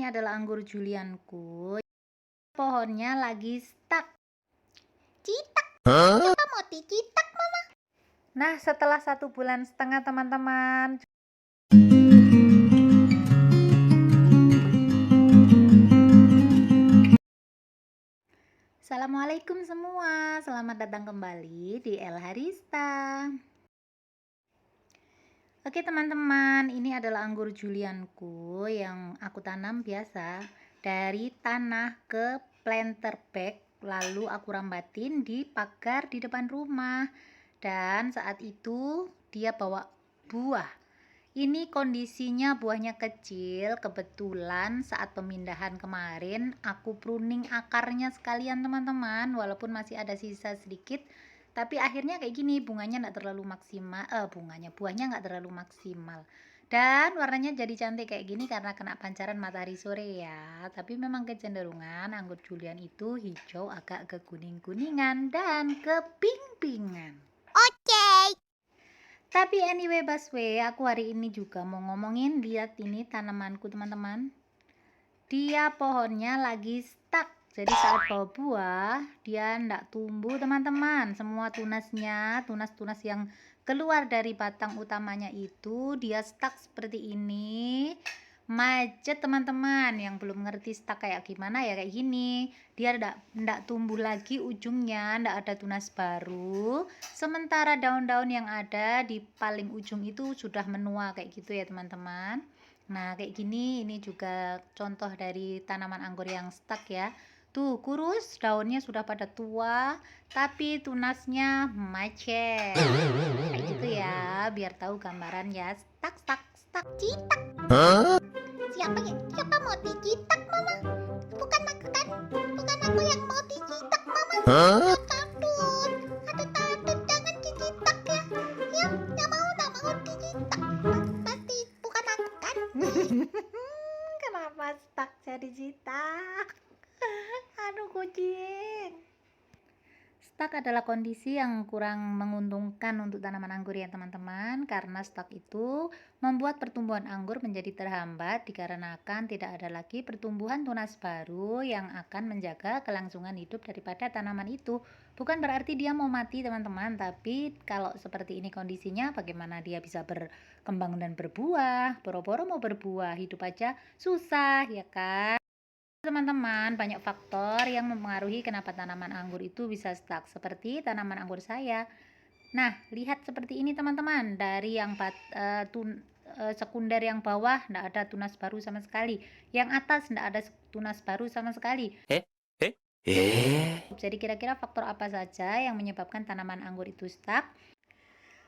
ini adalah anggur julianku. Pohonnya lagi stuck. Citak. Siapa mau dicitak? Nah, setelah 1,5 bulan teman-teman. Assalamualaikum semua. Selamat datang kembali di El Harista. Oke teman-teman, ini adalah anggur julianku yang aku tanam biasa dari tanah ke planter bag, lalu aku rambatin di pagar di depan rumah. Dan saat itu dia bawa buah. Ini kondisinya buahnya kecil. Kebetulan saat pemindahan kemarin aku pruning akarnya sekalian teman-teman, walaupun masih ada sisa sedikit, tapi akhirnya kayak gini, bunganya nggak terlalu maksimal, buahnya nggak terlalu maksimal, dan warnanya jadi cantik kayak gini karena kena pancaran matahari sore ya. Tapi memang kecenderungan anggur julian itu hijau agak ke kuning-kuningan dan ke pink-pinkan. Tapi anyway Baswe, aku hari ini juga mau ngomongin, lihat ini tanamanku teman-teman. Dia pohonnya lagi stuck. Jadi saat bawa buah, dia ndak tumbuh teman-teman. Semua tunasnya, tunas-tunas yang keluar dari batang utamanya itu dia stuck seperti ini. Macet teman-teman. Yang belum ngerti stuck kayak gimana ya kayak gini. Dia ndak tumbuh lagi ujungnya, ndak ada tunas baru. Sementara daun-daun yang ada di paling ujung itu sudah menua kayak gitu ya teman-teman. Nah kayak gini, ini juga contoh dari tanaman anggur yang stuck ya. Tuh kurus, daunnya sudah pada tua, tapi tunasnya macet. Kayak gitu ya, biar tahu gambaran ya. Stuck, stuck, stuck, citak. Siapa mau dicitak mama? Bukan aku kan? Bukan aku yang mau dicitak mama. Takut, ada takut, jangan dicitak ya. Ya, nggak mau dicitak. Pasti bukan aku kan? Kenapa stuck jadi citak? Aduh kucing. Stuck adalah kondisi yang kurang menguntungkan untuk tanaman anggur ya teman-teman, karena stuck itu membuat pertumbuhan anggur menjadi terhambat dikarenakan tidak ada lagi pertumbuhan tunas baru yang akan menjaga kelangsungan hidup daripada tanaman itu. Bukan berarti dia mau mati teman-teman, tapi kalau seperti ini kondisinya, bagaimana dia bisa berkembang dan berbuah? Boro-boro mau berbuah, hidup aja susah ya kan? Teman-teman, banyak faktor yang mempengaruhi kenapa tanaman anggur itu bisa stuck, seperti tanaman anggur saya. Nah, lihat seperti ini teman-teman, dari yang sekunder yang bawah tidak ada tunas baru sama sekali, yang atas tidak ada tunas baru sama sekali. Jadi kira-kira faktor apa saja yang menyebabkan tanaman anggur itu stuck?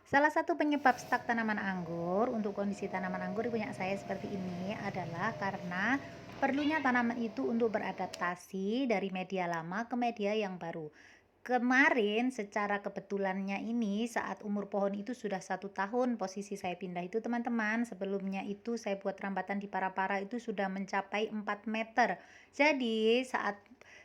Salah satu penyebab stuck tanaman anggur untuk kondisi tanaman anggur punya saya seperti ini adalah karena perlunya tanaman itu untuk beradaptasi dari media lama ke media yang baru. Kemarin secara kebetulannya ini saat umur pohon itu sudah 1 tahun posisi saya pindah itu teman-teman. Sebelumnya itu saya buat rambatan di para-para itu sudah mencapai 4 meter. Jadi saat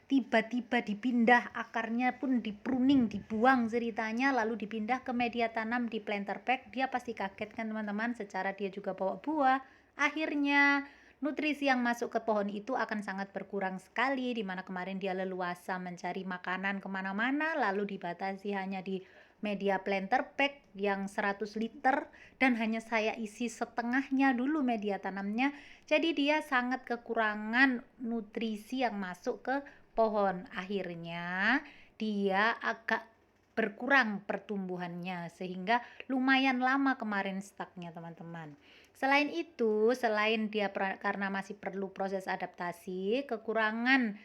tiba-tiba dipindah, akarnya pun dipruning, dibuang ceritanya, lalu dipindah ke media tanam di planter bag, dia pasti kaget kan teman-teman, secara dia juga bawa buah. Akhirnya nutrisi yang masuk ke pohon itu akan sangat berkurang sekali, dimana kemarin dia leluasa mencari makanan kemana-mana, lalu dibatasi hanya di media planter bag yang 100 liter dan hanya saya isi setengahnya dulu media tanamnya. Jadi dia sangat kekurangan nutrisi yang masuk ke pohon. Akhirnya dia agak berkurang pertumbuhannya sehingga lumayan lama kemarin stucknya teman-teman. Selain itu, selain dia karena masih perlu proses adaptasi, kekurangan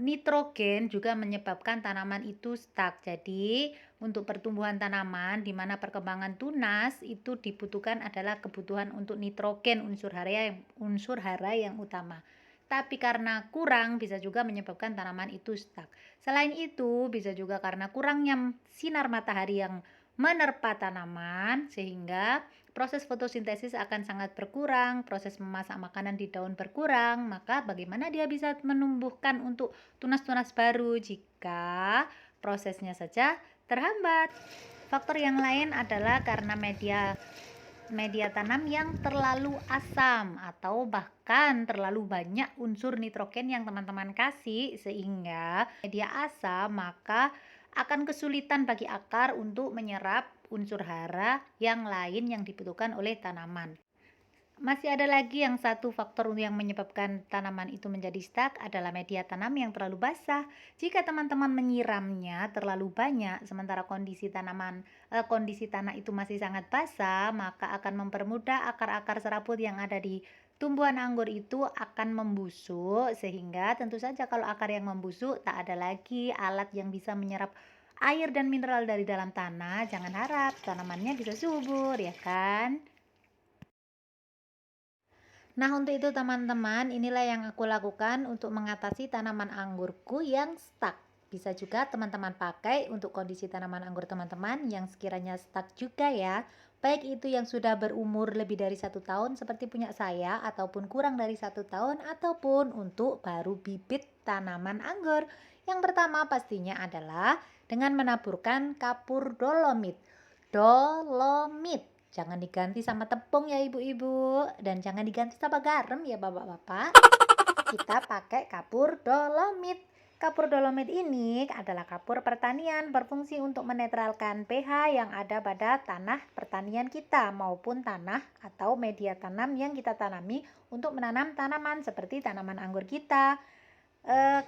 nitrogen juga menyebabkan tanaman itu stuck. Jadi untuk pertumbuhan tanaman di mana perkembangan tunas itu dibutuhkan adalah kebutuhan untuk nitrogen, unsur hara yang utama. Tapi karena kurang bisa juga menyebabkan tanaman itu stuck. Selain itu bisa juga karena kurangnya sinar matahari yang menerpa tanaman sehingga proses fotosintesis akan sangat berkurang, proses memasak makanan di daun berkurang, maka bagaimana dia bisa menumbuhkan untuk tunas-tunas baru jika prosesnya saja terhambat. Faktor yang lain adalah karena media media tanam yang terlalu asam atau bahkan terlalu banyak unsur nitrogen yang teman-teman kasih, sehingga media asam maka akan kesulitan bagi akar untuk menyerap unsur hara yang lain yang dibutuhkan oleh tanaman. Masih ada lagi yang satu faktor yang menyebabkan tanaman itu menjadi stuck adalah media tanam yang terlalu basah. Jika teman-teman menyiramnya terlalu banyak sementara kondisi tanah itu masih sangat basah, maka akan mempermudah akar-akar serabut yang ada di tumbuhan anggur itu akan membusuk, sehingga tentu saja kalau akar yang membusuk tak ada lagi alat yang bisa menyerap air dan mineral dari dalam tanah. Jangan harap tanamannya bisa subur, ya kan? Nah, untuk itu teman-teman, inilah yang aku lakukan untuk mengatasi tanaman anggurku yang stuck. Bisa juga teman-teman pakai untuk kondisi tanaman anggur teman-teman yang sekiranya stuck juga ya. Baik itu yang sudah berumur lebih dari 1 tahun seperti punya saya, ataupun kurang dari 1 tahun, ataupun untuk baru bibit tanaman anggur. Yang pertama pastinya adalah dengan menaburkan kapur dolomit. Jangan diganti sama tepung ya ibu-ibu, dan jangan diganti sama garam ya bapak-bapak. Kita pakai kapur dolomit. Kapur dolomit ini adalah kapur pertanian, berfungsi untuk menetralkan pH yang ada pada tanah pertanian kita maupun tanah atau media tanam yang kita tanami untuk menanam tanaman seperti tanaman anggur kita.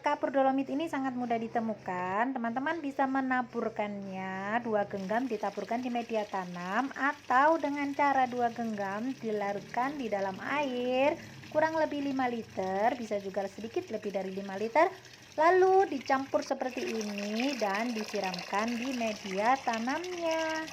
Kapur dolomit ini sangat mudah ditemukan. Teman-teman bisa menaburkannya 2 genggam ditaburkan di media tanam, atau dengan cara 2 genggam dilarutkan di dalam air kurang lebih 5 liter, bisa juga sedikit lebih dari 5 liter, lalu dicampur seperti ini dan disiramkan di media tanamnya.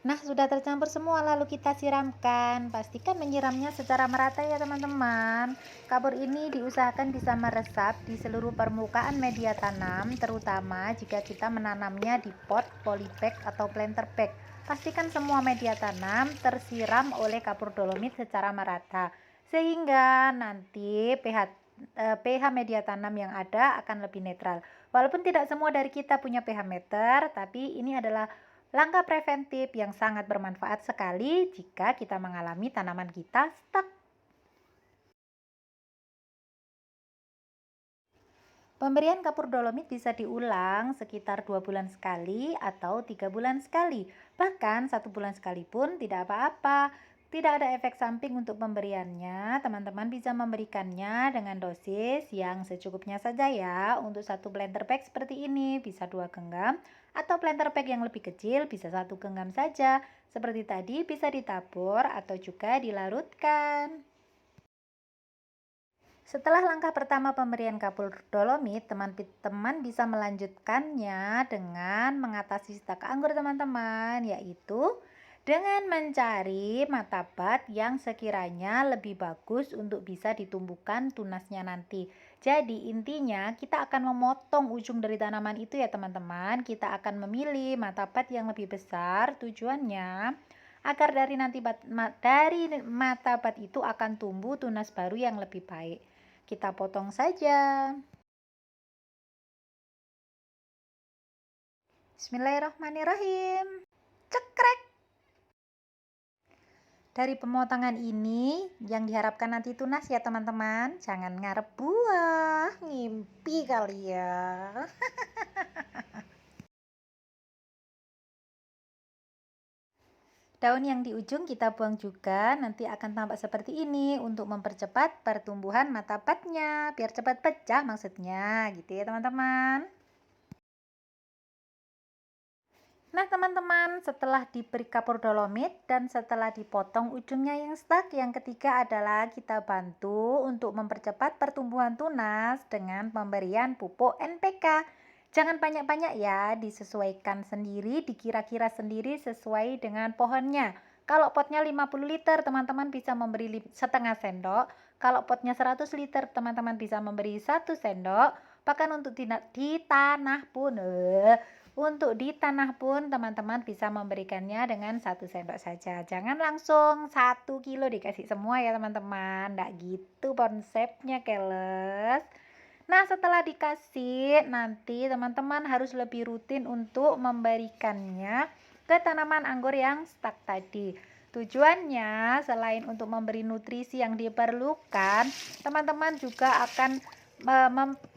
Nah, sudah tercampur semua, lalu kita siramkan. Pastikan menyiramnya secara merata ya teman-teman. Kapur ini diusahakan bisa meresap di seluruh permukaan media tanam, terutama jika kita menanamnya di pot, polybag, atau planter bag. Pastikan semua media tanam tersiram oleh kapur dolomit secara merata, sehingga nanti pH media tanam yang ada akan lebih netral. Walaupun tidak semua dari kita punya pH meter, tapi ini adalah langkah preventif yang sangat bermanfaat sekali jika kita mengalami tanaman kita stuck. Pemberian kapur dolomit bisa diulang sekitar 2 bulan sekali atau 3 bulan sekali. Bahkan 1 bulan sekali pun tidak apa-apa. Tidak ada efek samping untuk pemberiannya. Teman-teman bisa memberikannya dengan dosis yang secukupnya saja ya. Untuk 1 planter bag seperti ini bisa 2 genggam, atau planter bag yang lebih kecil bisa 1 genggam saja. Seperti tadi bisa ditabur atau juga dilarutkan. Setelah langkah pertama pemberian kapur dolomit, teman-teman bisa melanjutkannya dengan mengatasi stak anggur teman-teman, yaitu dengan mencari mata bat yang sekiranya lebih bagus untuk bisa ditumbuhkan tunasnya nanti. Jadi intinya kita akan memotong ujung dari tanaman itu ya teman-teman. Kita akan memilih mata bat yang lebih besar, tujuannya agar dari mata bat itu akan tumbuh tunas baru yang lebih baik. Kita potong saja. Bismillahirrahmanirrahim. Cekrek. Dari pemotongan ini yang diharapkan nanti tunas ya teman-teman. Jangan ngarep buah, ngimpi kali ya. Daun yang di ujung kita buang juga, nanti akan tampak seperti ini untuk mempercepat pertumbuhan mata batnya, biar cepat pecah maksudnya, gitu ya teman-teman. Nah teman-teman, setelah diberi kapur dolomit dan setelah dipotong ujungnya yang stuck, yang ketiga adalah kita bantu untuk mempercepat pertumbuhan tunas dengan pemberian pupuk NPK. Jangan banyak-banyak ya, disesuaikan sendiri, dikira-kira sendiri sesuai dengan pohonnya. Kalau potnya 50 liter, teman-teman bisa memberi setengah sendok. Kalau potnya 100 liter, teman-teman bisa memberi 1 sendok. Bahkan untuk di tanah pun Untuk di tanah pun teman-teman bisa memberikannya dengan 1 sendok saja. Jangan langsung 1 kilo dikasih semua ya teman-teman. Nggak gitu konsepnya keles. Nah, setelah dikasih, nanti teman-teman harus lebih rutin untuk memberikannya ke tanaman anggur yang stuck tadi. Tujuannya selain untuk memberi nutrisi yang diperlukan, teman-teman juga akan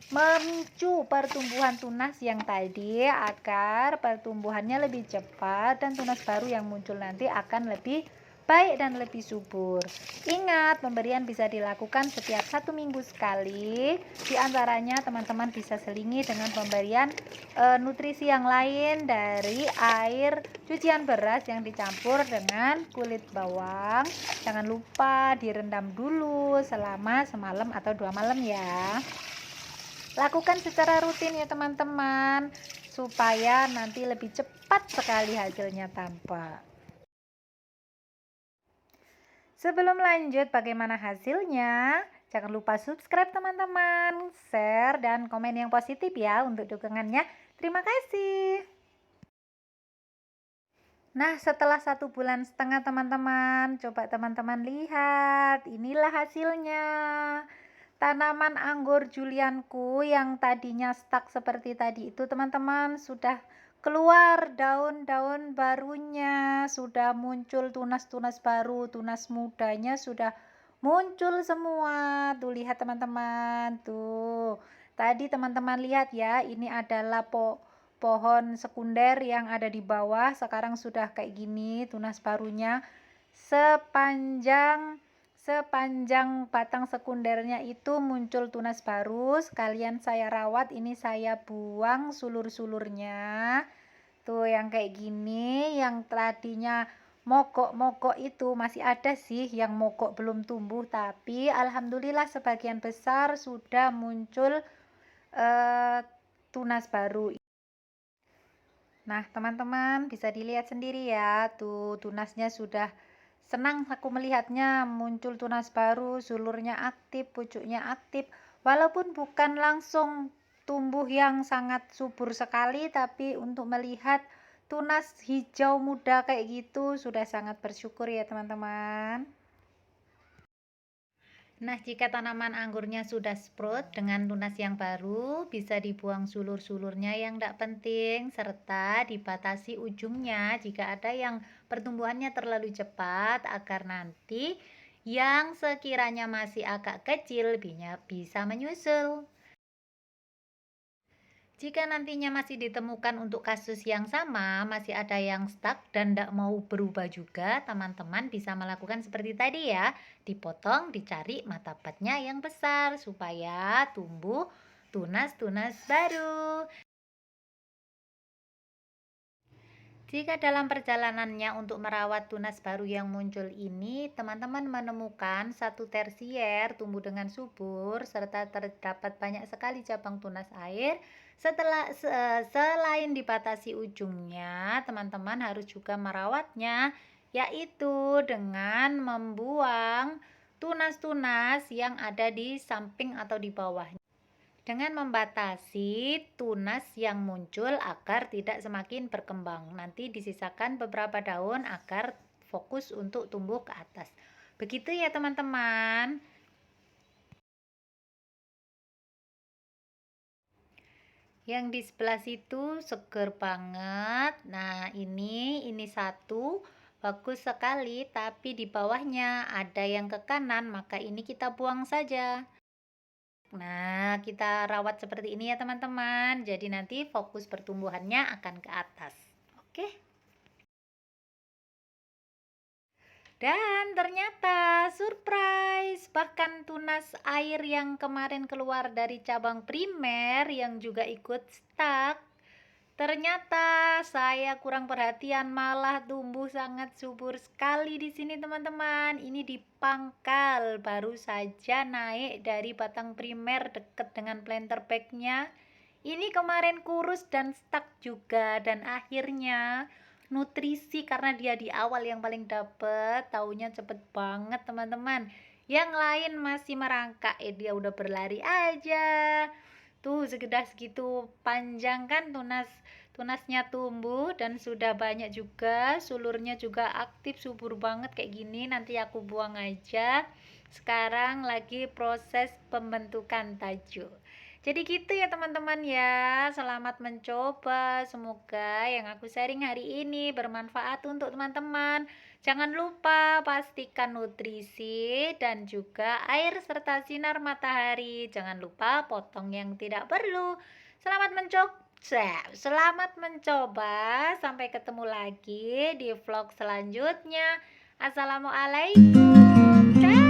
memicu pertumbuhan tunas yang tadi agar pertumbuhannya lebih cepat dan tunas baru yang muncul nanti akan lebih baik dan lebih subur. Ingat, pemberian bisa dilakukan setiap 1 minggu sekali. Di antaranya teman-teman bisa selingi dengan pemberian nutrisi yang lain dari air cucian beras yang dicampur dengan kulit bawang. Jangan lupa direndam dulu selama semalam atau 2 malam ya. Lakukan secara rutin ya teman-teman, supaya nanti lebih cepat sekali hasilnya tampak. Sebelum lanjut bagaimana hasilnya, jangan lupa subscribe teman-teman, share dan komen yang positif ya untuk dukungannya. Terima kasih. Nah, setelah 1,5 bulan teman-teman, coba teman-teman lihat, inilah hasilnya. Tanaman anggur julianku yang tadinya stuck seperti tadi itu teman-teman sudah keluar daun-daun barunya, sudah muncul tunas-tunas baru, tunas mudanya sudah muncul semua. Tuh lihat teman-teman, tuh. Tadi teman-teman lihat ya, ini adalah pohon sekunder yang ada di bawah, sekarang sudah kayak gini tunas barunya. Sepanjang batang sekundernya itu muncul tunas baru, sekalian saya rawat, ini saya buang sulur-sulurnya. Tuh yang kayak gini, yang tadinya mogok-mogok itu masih ada sih yang mogok belum tumbuh, tapi alhamdulillah sebagian besar sudah muncul tunas baru. Nah, teman-teman bisa dilihat sendiri ya, tuh tunasnya sudah. Senang aku melihatnya, muncul tunas baru, sulurnya aktif, pucuknya aktif. Walaupun bukan langsung tumbuh yang sangat subur sekali, tapi untuk melihat tunas hijau muda kayak gitu sudah sangat bersyukur ya teman-teman. Nah, jika tanaman anggurnya sudah sprout dengan tunas yang baru, bisa dibuang sulur-sulurnya yang tidak penting, serta dibatasi ujungnya jika ada yang pertumbuhannya terlalu cepat, agar nanti yang sekiranya masih agak kecil bisa menyusul. Jika nantinya masih ditemukan untuk kasus yang sama, masih ada yang stuck dan tidak mau berubah juga, teman-teman bisa melakukan seperti tadi ya. Dipotong, dicari martabatnya yang besar supaya tumbuh tunas-tunas baru. Jika dalam perjalanannya untuk merawat tunas baru yang muncul ini, teman-teman menemukan satu tersier tumbuh dengan subur serta terdapat banyak sekali cabang tunas air. Selain dibatasi ujungnya, teman-teman harus juga merawatnya, yaitu dengan membuang tunas-tunas yang ada di samping atau di bawahnya, dengan membatasi tunas yang muncul agar tidak semakin berkembang. Nanti disisakan beberapa daun agar fokus untuk tumbuh ke atas. Begitu ya teman-teman. Yang di sebelah situ seger banget. Nah, ini satu bagus sekali, tapi di bawahnya ada yang ke kanan, maka ini kita buang saja. Nah, kita rawat seperti ini ya teman-teman. Jadi nanti fokus pertumbuhannya akan ke atas. Oke. Dan ternyata surprise, bahkan tunas air yang kemarin keluar dari cabang primer yang juga ikut stuck. Ternyata saya kurang perhatian, malah tumbuh sangat subur sekali di sini teman-teman. Ini di pangkal, baru saja naik dari batang primer dekat dengan planter bagnya. Ini kemarin kurus dan stuck juga, dan akhirnya nutrisi karena dia di awal yang paling dapet, taunya cepet banget teman-teman. Yang lain masih merangkak, dia udah berlari aja. Tuh sekedar segitu panjang kan tunas Tunasnya tumbuh dan sudah banyak juga, sulurnya juga aktif, subur banget kayak gini. Nanti aku buang aja. Sekarang lagi proses pembentukan tajuk. Jadi gitu ya teman-teman ya. Selamat mencoba. Semoga yang aku sharing hari ini bermanfaat untuk teman-teman. Jangan lupa pastikan nutrisi dan juga air serta sinar matahari. Jangan lupa potong yang tidak perlu. Selamat mencoba. Selamat mencoba. Sampai ketemu lagi di vlog selanjutnya. Assalamualaikum.